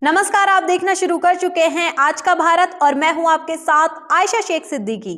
नमस्कार, आप देखना शुरू कर चुके हैं आज का भारत और मैं हूं आपके साथ आयशा शेख सिद्दीकी।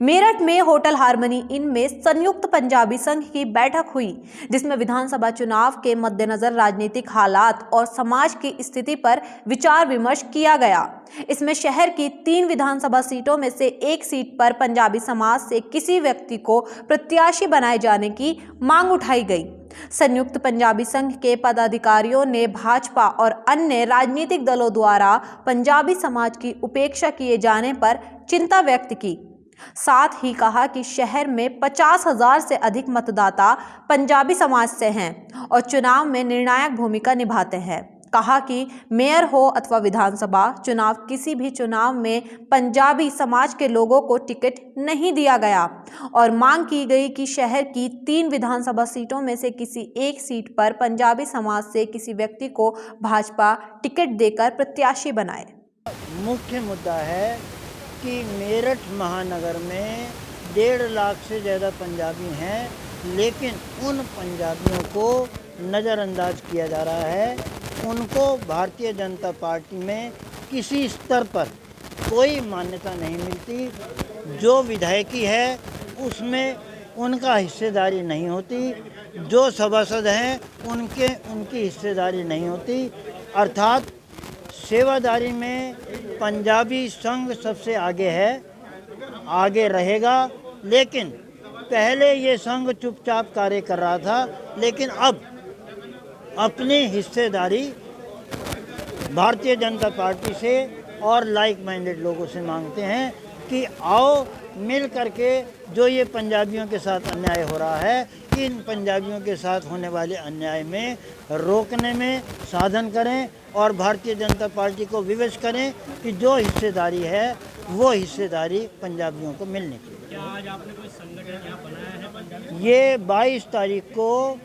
मेरठ में होटल हार्मनी इन में संयुक्त पंजाबी संघ की बैठक हुई, जिसमें विधानसभा चुनाव के मद्देनजर राजनीतिक हालात और समाज की स्थिति पर विचार विमर्श किया गया। इसमें शहर की 3 विधानसभा सीटों में से एक सीट पर पंजाबी समाज से किसी व्यक्ति को प्रत्याशी बनाए जाने की मांग उठाई गई। संयुक्त पंजाबी संघ के पदाधिकारियों ने भाजपा और अन्य राजनीतिक दलों द्वारा पंजाबी समाज की उपेक्षा किए जाने पर चिंता व्यक्त की। साथ ही कहा कि शहर में 50,000 से अधिक मतदाता पंजाबी समाज से हैं और चुनाव में निर्णायक भूमिका निभाते हैं। कहा कि मेयर हो अथवा विधानसभा चुनाव, किसी भी चुनाव में पंजाबी समाज के लोगों को टिकट नहीं दिया गया और मांग की गई कि शहर की 3 विधानसभा सीटों में से किसी एक सीट पर पंजाबी समाज से किसी व्यक्ति को भाजपा टिकट देकर प्रत्याशी बनाए। मुख्य मुद्दा है कि मेरठ महानगर में 1.5 लाख से ज़्यादा पंजाबी हैं, लेकिन उन पंजाबियों को नज़रअंदाज किया जा रहा है। उनको भारतीय जनता पार्टी में किसी स्तर पर कोई मान्यता नहीं मिलती। जो विधायकी है उसमें उनका हिस्सेदारी नहीं होती, जो सभासद हैं उनकी हिस्सेदारी नहीं होती। अर्थात सेवादारी में पंजाबी संघ सबसे आगे है, आगे रहेगा। लेकिन पहले ये संघ चुपचाप कार्य कर रहा था, लेकिन अब अपनी हिस्सेदारी भारतीय जनता पार्टी से और लाइक माइंडेड लोगों से मांगते हैं कि आओ मिल करके जो ये पंजाबियों के साथ अन्याय हो रहा है, इन पंजाबियों के साथ होने वाले अन्याय में रोकने में साधन करें और भारतीय जनता पार्टी को विवश करें कि जो हिस्सेदारी है वो हिस्सेदारी पंजाबियों को मिलनी चाहिए। क्या आज आपने कोई संगठन यहाँ बनाया है पंजाबी? ये 22 तारीख को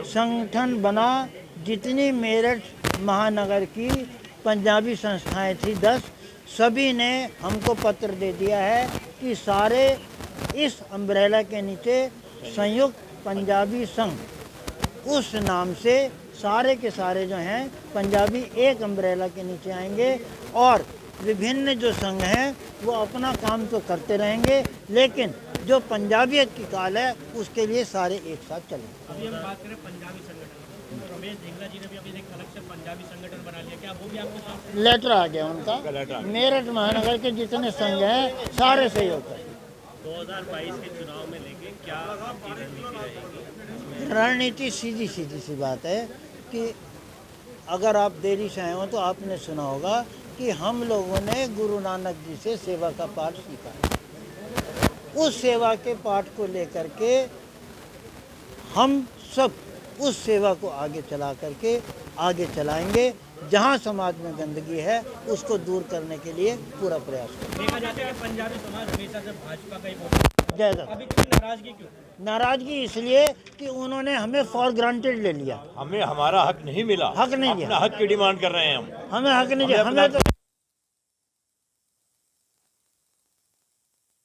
संगठन बना। जितनी मेरठ महानगर की पंजाबी संस्थाएं थी 10, सभी ने हमको पत्र दे दिया है कि सारे इस अम्ब्रेला के नीचे संयुक्त पंजाबी संघ उस नाम से सारे के सारे जो हैं पंजाबी एक अम्ब्रेला के नीचे आएंगे और विभिन्न जो संघ हैं वो अपना काम तो करते रहेंगे, लेकिन जो पंजाबियत की काल है उसके लिए सारे एक साथ चलेंगे। अभी हम बात करें पंजाबी संगठन, रमेश ढींगरा जी ने भी अभी एक अलग से पंजाबी संगठन बना लिया, क्या वो भी आपके साथ? लेटर आ गया उनका। मेरठ महानगर के जितने संघ हैं सारे सहयोग करें। 2022 के चुनाव में लेके क्या आपकी रणनीति रहेगी? रणनीति सीधी सी बात है कि अगर आप देरी से आए हो तो आपने सुना होगा कि हम लोगों ने गुरु नानक जी से सेवा का पाठ सीखा। उस सेवा के पाठ को लेकर के हम सब उस सेवा को आगे चला करके आगे चलाएंगे। जहां समाज में गंदगी है उसको दूर करने के लिए पूरा प्रयास करेंगे। देखा जाता है कि पंजाबी समाज हमेशा से भाजपा का ही वोट ज़्यादा अभी क्यों नाराजगी क्यों? नाराजगी इसलिए कि उन्होंने हमें फॉर ग्रांटेड ले लिया। हमें हमारा हक नहीं मिला, हक नहीं दिया। अपना हक की डिमांड कर रहे हैं हमें हक नहीं दिया। हमें तो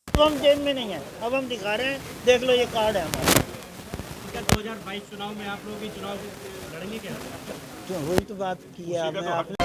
अब हम जेल में नहीं है, अब हम दिखा रहे हैं, देख लो ये कार्ड है हमारा। क्या 2022 चुनाव में आप लोग भी चुनाव लड़ेंगे क्या? वही तो बात की है आपने।